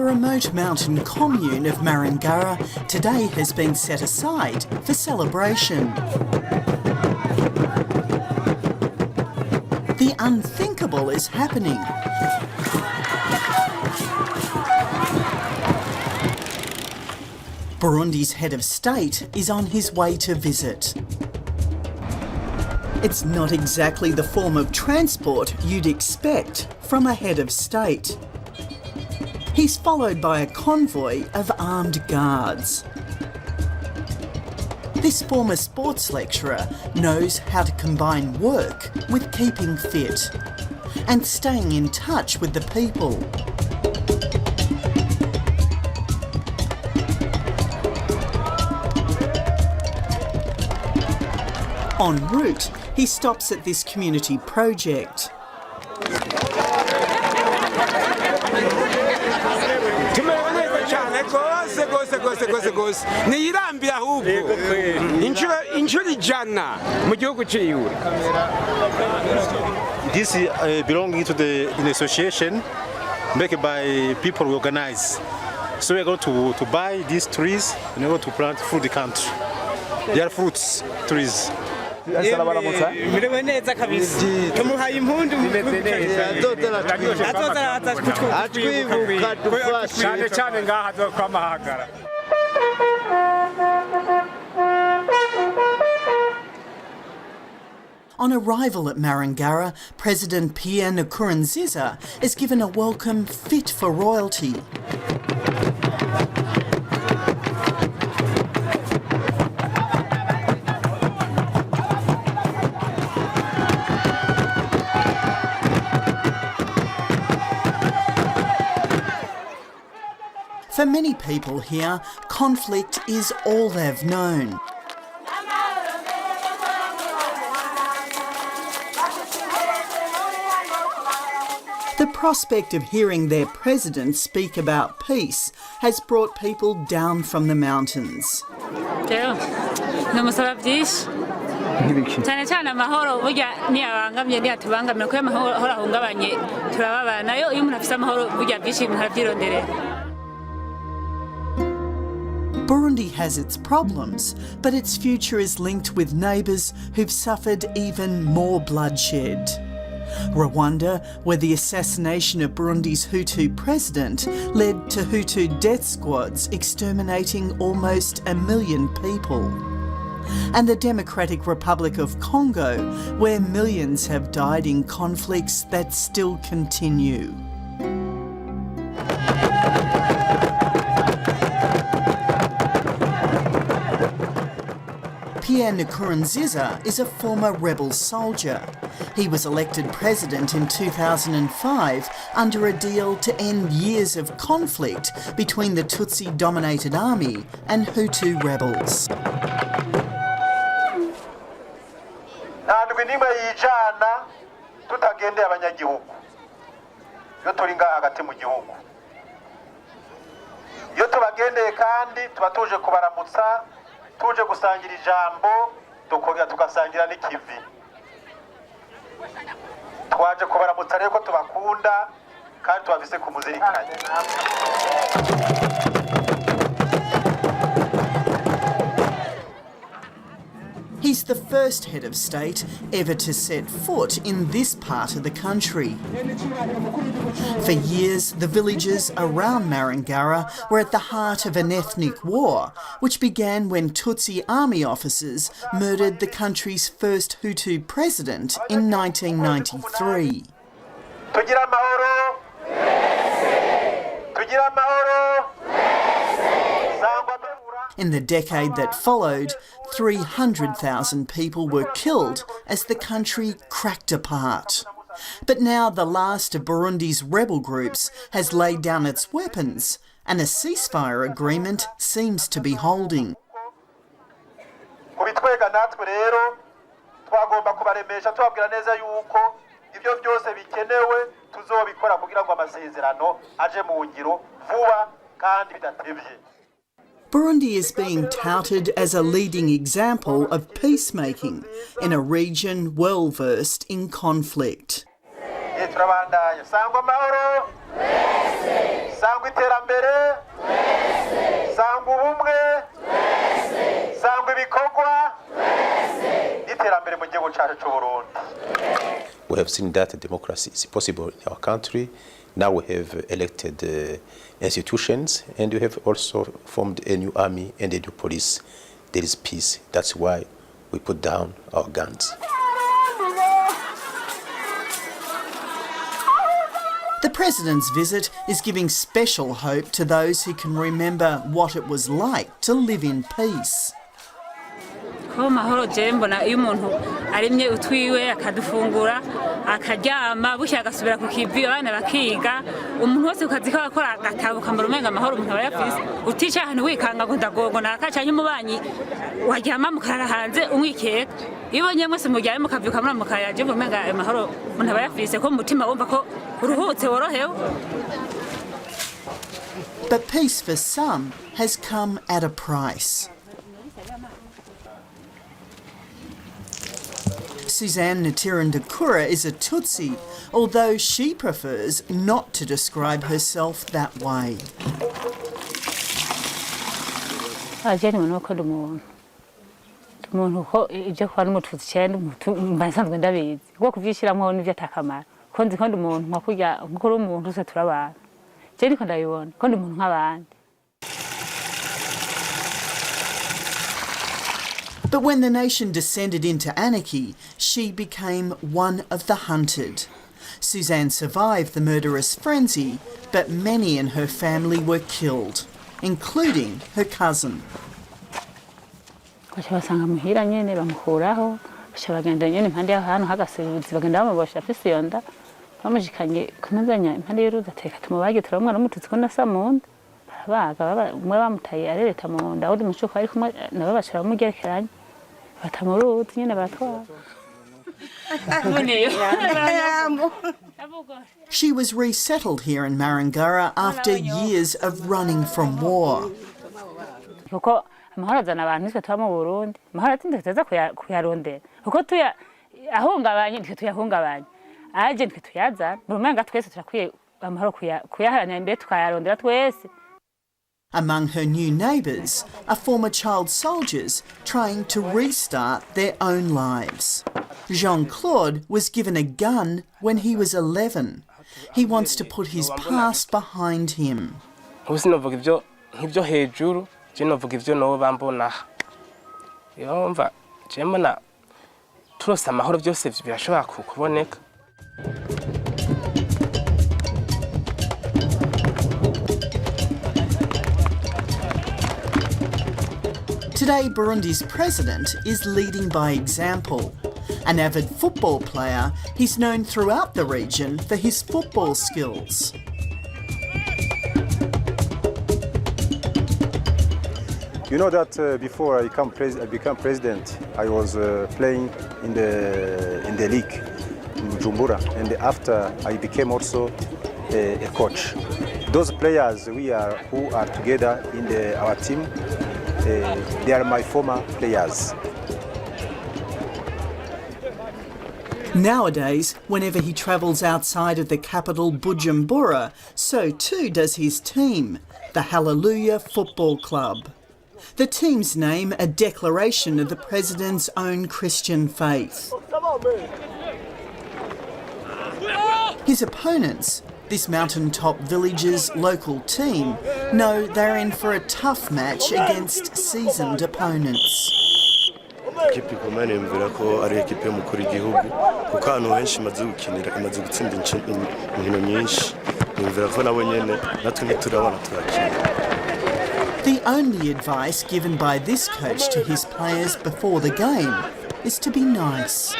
remote mountain commune of Marangara today has been set aside for celebration. The unthinkable is happening. Burundi's head of state is on his way to visit. It's not exactly the form of transport you'd expect from a head of state. He's followed by a convoy of armed guards. This former sports lecturer knows how to combine work with keeping fit and staying in touch with the people. En route, he stops at this community project. This belonging to the association made by people who organize. So we're going to buy these trees and we're going to plant through the country. They are fruits trees. On arrival at Marangara, President H.E Nkuruziza is given a welcome fit for royalty. For many people here, conflict is all they've known. The prospect of hearing their president speak about peace has brought people down from the mountains. Burundi has its problems, but its future is linked with neighbours who've suffered even more bloodshed. Rwanda, where the assassination of Burundi's Hutu president led to Hutu death squads exterminating almost 1 million people. And the Democratic Republic of Congo, where millions have died in conflicts that still continue. H.E Nkuruziza is a former rebel soldier. He was elected president in 2005 under a deal to end years of conflict between the Tutsi-dominated army and Hutu rebels. tuje gusangira ijambo tukongera tugasangira n'ikivi twaje kubaramutsa rero ko tubakunda kandi tubafise kumuzirikanya. He's the first head of state ever to set foot in this part of the country. For years, the villages around Marangara were at the heart of an ethnic war, which began when Tutsi army officers murdered the country's first Hutu president in 1993. In the decade that followed, 300,000 people were killed as the country cracked apart. But now the last of Burundi's rebel groups has laid down its weapons and a ceasefire agreement seems to be holding. Burundi is being touted as a leading example of peacemaking in a region well versed in conflict. sangwa iterambere, sangwa ubumwe, sangwa ibikorwa, iterambere mu gihugu cyacu cy'u Burundi. We have seen that democracy is possible in our country. Now we have elected institutions, and we have also formed a new army and a new police. There is peace. That's why we put down our guns. The President's visit is giving special hope to those who can remember what it was like to live in peace. Ko mahoro je mbona iyo umuntu arimye utwiwe akadufungura akaryama bushya agasubira ku kivi abana bakiga umuntu wose ukazi ko akora agatabuka mu rumenga amahoro umuntu aba yafise uticha ahantu wikanga ngo ndagogo nakacanye umubanyi waryama mukarara hanze umwikeka ibonye mwese mujyaye mukavyuka muri mukaya je mumenga amahoro umuntu aba yafise ko mutima wumva ko uruhutse worohewe. But peace for some has come at a price. Suzanne Nkuruziza is a Tutsi, although she prefers not to describe herself that way. But when the nation descended into anarchy, she became one of the hunted. Suzanne survived the murderous frenzy, but many in her family were killed, including her cousin. She was resettled here in Marangara after years of running from war. Among her new neighbours are former child soldiers trying to restart their own lives. Jean-Claude was given a gun when he was 11. He wants to put his past behind him. Today, Burundi's president is leading by example. An avid football player, he's known throughout the region for his football skills. You know that before I become president, I was playing in the league in Bujumbura, and after I became also a coach. Those players who are together in our team, they are my former players. Nowadays, whenever he travels outside of the capital Bujumbura, so too does his team, the Hallelujah Football Club. The team's name a declaration of the president's own Christian faith. His opponents, this mountaintop village's local team, know they're in for a tough match against seasoned opponents. Ikipe ikomeye imvira ko ari ikipe mukuru igihugu kuko ahantu henshi imaze gukinira imaze gutsinda inkino nyinshi imvira ko nabo nyene natwe ntiturabona turakina. The only advice given by this coach to his players before the game is to be nice.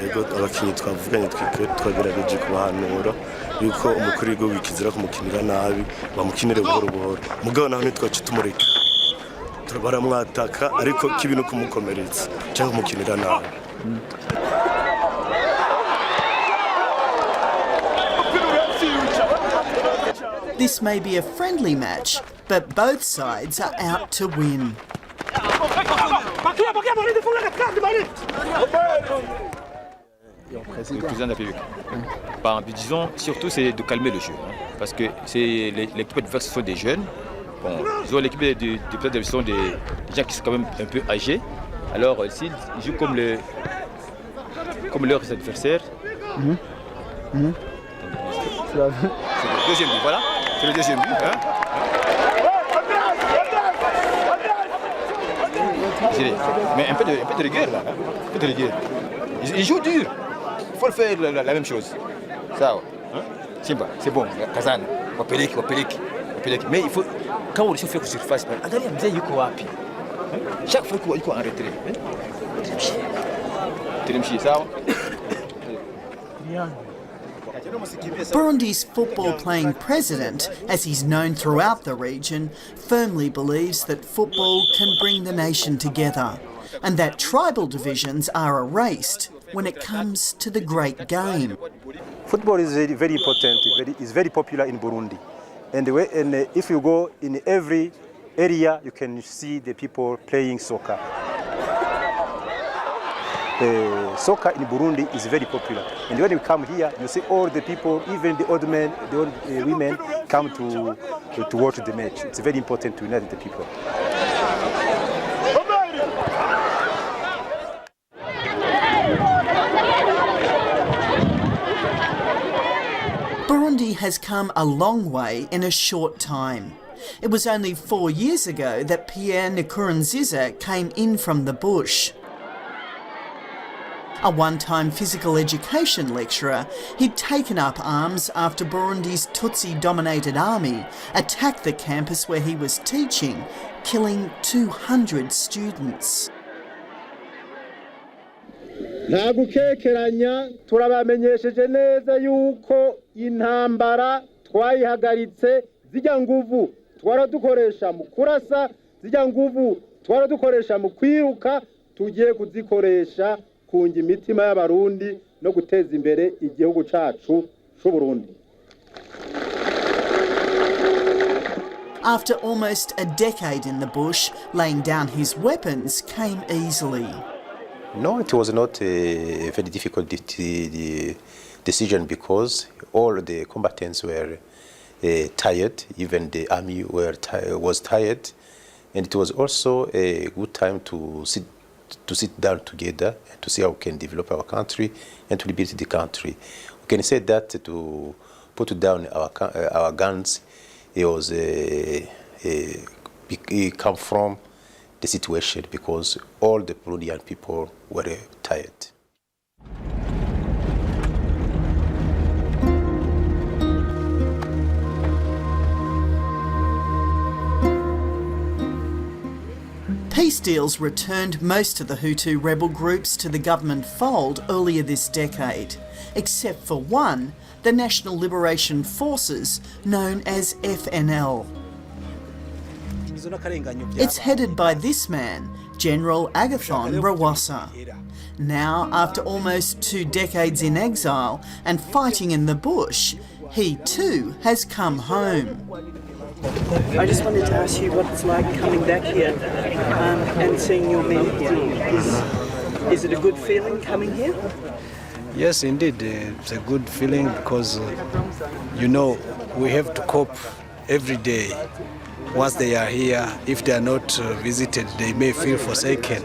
Yego abakinyi twavuganye twagerageje kubahanura yuko umukuru w'igihugu kizira kumukinira nabi bamukinire buhoro buhoro mugabo naho ntitwace tumureka baramwataka ariko kibi no kumukomeretsa cyangwa kumukinira nabi. This may be a friendly match, but both sides are out to win. le président de la République. Bon, disons, surtout, c'est de calmer le jeu. Hein, parce que l'équipe adverse sont des jeunes. Bon, disons, l'équipe des présidents sont des gens qui sont quand même un peu âgés. Alors, s'ils jouent comme leurs adversaires, c'est le deuxième but, voilà. C'est le deuxième but. Hein. Mais un peu de rigueur là. Un peu de rigueur. Ils jouent dur. Il faut le faire la même chose. Ça, hein? C'est bon. Kazan, wapeleke. Mais il faut, quand on fait surface, angalia mzee yuko wapi. Chaque fois qu'il est en retrait. Teremshie, sawa? Burundi's football-playing president, as he's known throughout the region, firmly believes that football can bring the nation together and that tribal divisions are erased when it comes to the great game. Football is very important, it's very popular in Burundi. And if you go in every area, you can see the people playing soccer. Soccer in Burundi is very popular. And when you come here, you see all the people, even the old men, the old women, come to watch the match. It's very important to unite the people. Burundi has come a long way in a short time. It was only 4 years ago that H.E Nkuruziza came in from the bush. A one-time physical education lecturer, he'd taken up arms after Burundi's Tutsi-dominated army attacked the campus where he was teaching, killing 200 students. nta gukekeranya turabamenyesheje neza yuko intambara twayihagaritse zijya nguvu twaradukoresha mu kurasa zijya nguvu twaradukoresha mu kwiruka tugiye kuzikoresha kunga imitima y'abarundi no guteza imbere igihugu cacu c'u Burundi. After almost a decade in the bush, laying down his weapons came easily. No, it was not a very difficult decision because all the combatants were tired, even the army was tired, and it was also a good time to sit down together and to see how we can develop our country and to rebuild the country. We can say that to put down our guns, it come from the situation because all the Burundian people were tired. Peace deals returned most of the Hutu rebel groups to the government fold earlier this decade, except for one, the National Liberation Forces, known as FNL. It's headed by this man, General Agathon Rwasa. Now, after almost 2 decades in exile and fighting in the bush, he too has come home. I just wanted to ask you what it's like coming back here and seeing your men here. Is it a good feeling coming here? Yes, indeed. It's a good feeling because, we have to cope every day. Once they are here, if they are not visited, they may feel forsaken.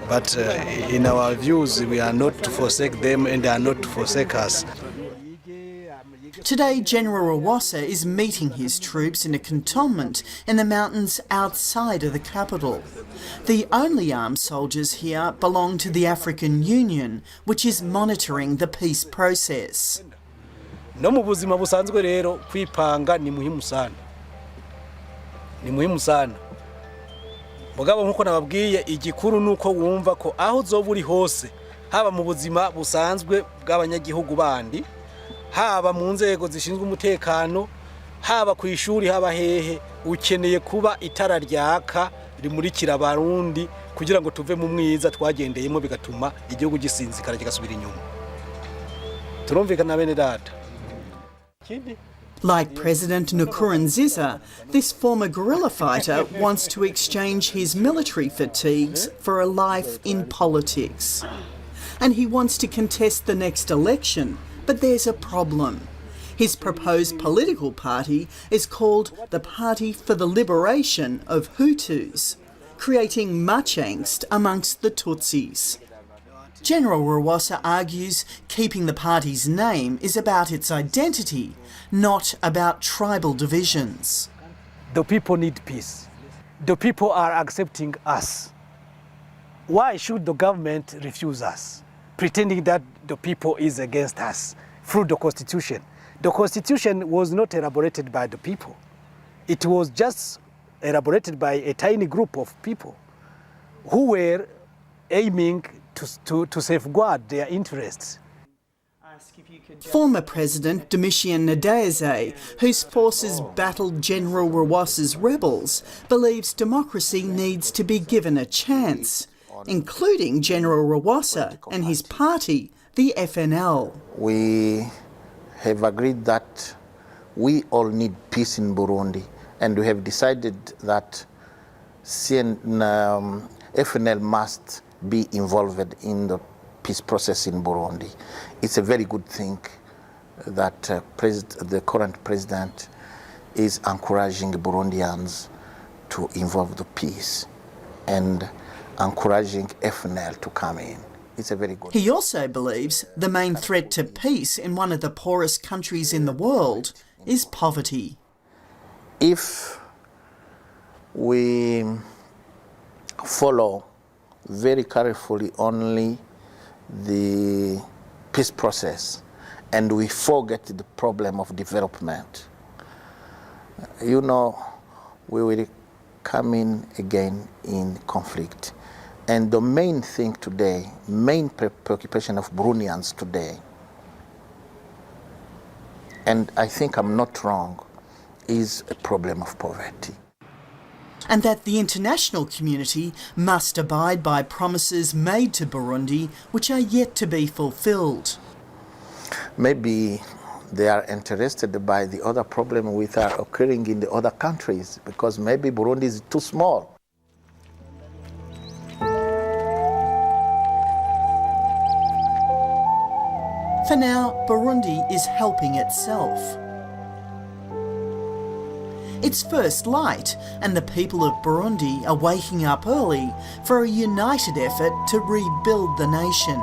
But in our views, we are not to forsake them and they are not to forsake us. Today, General Rwasa is meeting his troops in a cantonment in the mountains outside of the capital. The only armed soldiers here belong to the African Union, which is monitoring the peace process. No mu buzima busanzwe rero kwipanga ni muhimu sana. Ni muhimu sana. Mugabo nkuko nababwiye igikuru nuko wumva ko aho uzoba uri hose haba mu buzima busanzwe bw'abanyagihugu bandi haba mu nzego zishinzwe umutekano haba ku ishuri haba hehe ukeneye kuba itara ryaka rimurikira abarundi kugira ngo tuve mu mwiza twagendeyemo bigatuma igihugu gisinzikara kigasubira inyuma. Turumvikana bene data. Like President Nkuruziza, this former guerrilla fighter wants to exchange his military fatigues for a life in politics. and he wants to contest the next election. But there's a problem. His proposed political party is called the Party for the Liberation of Hutus, creating much angst amongst the Tutsis. General Rwasa argues keeping the party's name is about its identity, not about tribal divisions. The people need peace. The people are accepting us. Why should the government refuse us, pretending that the people is against us through the Constitution? The Constitution was not elaborated by the people. It was just elaborated by a tiny group of people who were aiming to safeguard their interests. Former President Domitian Ndayizeye, whose forces battled General Rwasa's rebels, believes democracy needs to be given a chance, including General Rwasa and his party, the FNL. We have agreed that we all need peace in Burundi, and we have decided that FNL must be involved in the peace process in Burundi. It's a very good thing that the current president is encouraging Burundians to involve the peace and encouraging FNL to come in. It's a very good. He also believes the main threat to peace in one of the poorest countries in the world is poverty. If we follow very carefully only the peace process and we forget the problem of development, you know, we will come in again in conflict. And the main thing today, main preoccupation of Burundians today, and I think I'm not wrong, is a problem of poverty. And that the international community must abide by promises made to Burundi which are yet to be fulfilled. Maybe they are interested by the other problems which are occurring in the other countries, because maybe Burundi is too small. For now, Burundi is helping itself. It's first light, and the people of Burundi are waking up early for a united effort to rebuild the nation.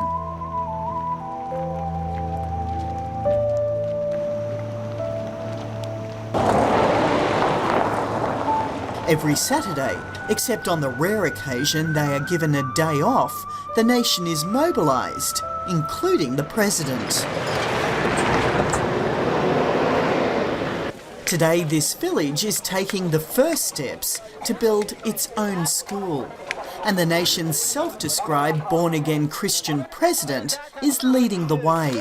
Every Saturday, except on the rare occasion they are given a day off, the nation is mobilised, including the president. Today, this village is taking the first steps to build its own school, and the nation's self-described born-again Christian president is leading the way.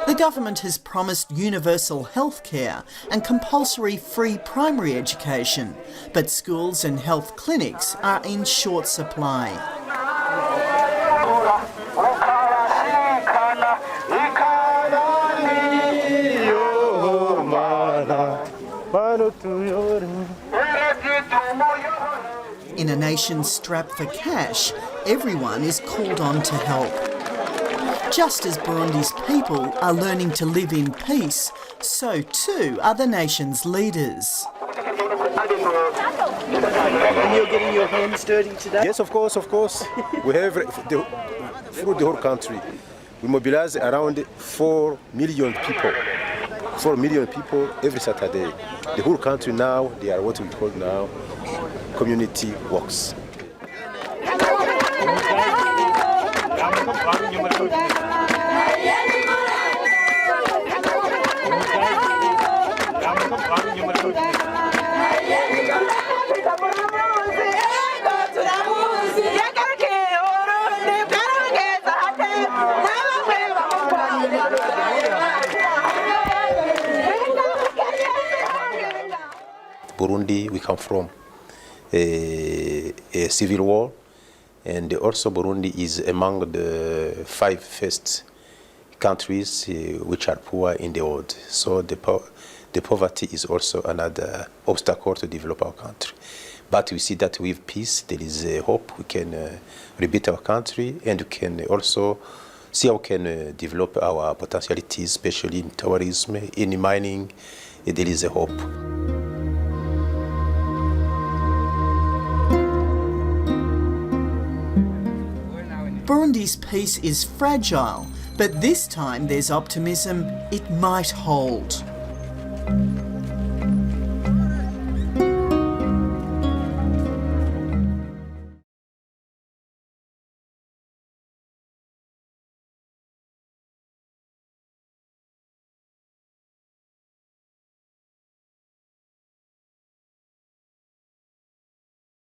The government has promised universal health care and compulsory free primary education, but schools and health clinics are in short supply. In a nation strapped for cash, everyone is called on to help. Just as Burundi's people are learning to live in peace, so too are the nation's leaders. And you're getting your hands dirty today? Yes, of course. We have through the whole country, we mobilize around 4 million people. 4 million people every Saturday. The whole country now, they are what we call now community works. Burundi, we come from a civil war, and also Burundi is among the 5 first countries which are poor in the world. So the poverty is also another obstacle to develop our country. But we see that with peace, there is a hope. We can rebuild our country, and we can also see how we can develop our potentialities, especially in tourism, in mining. There is a hope. Burundi's peace is fragile, but this time there's optimism it might hold.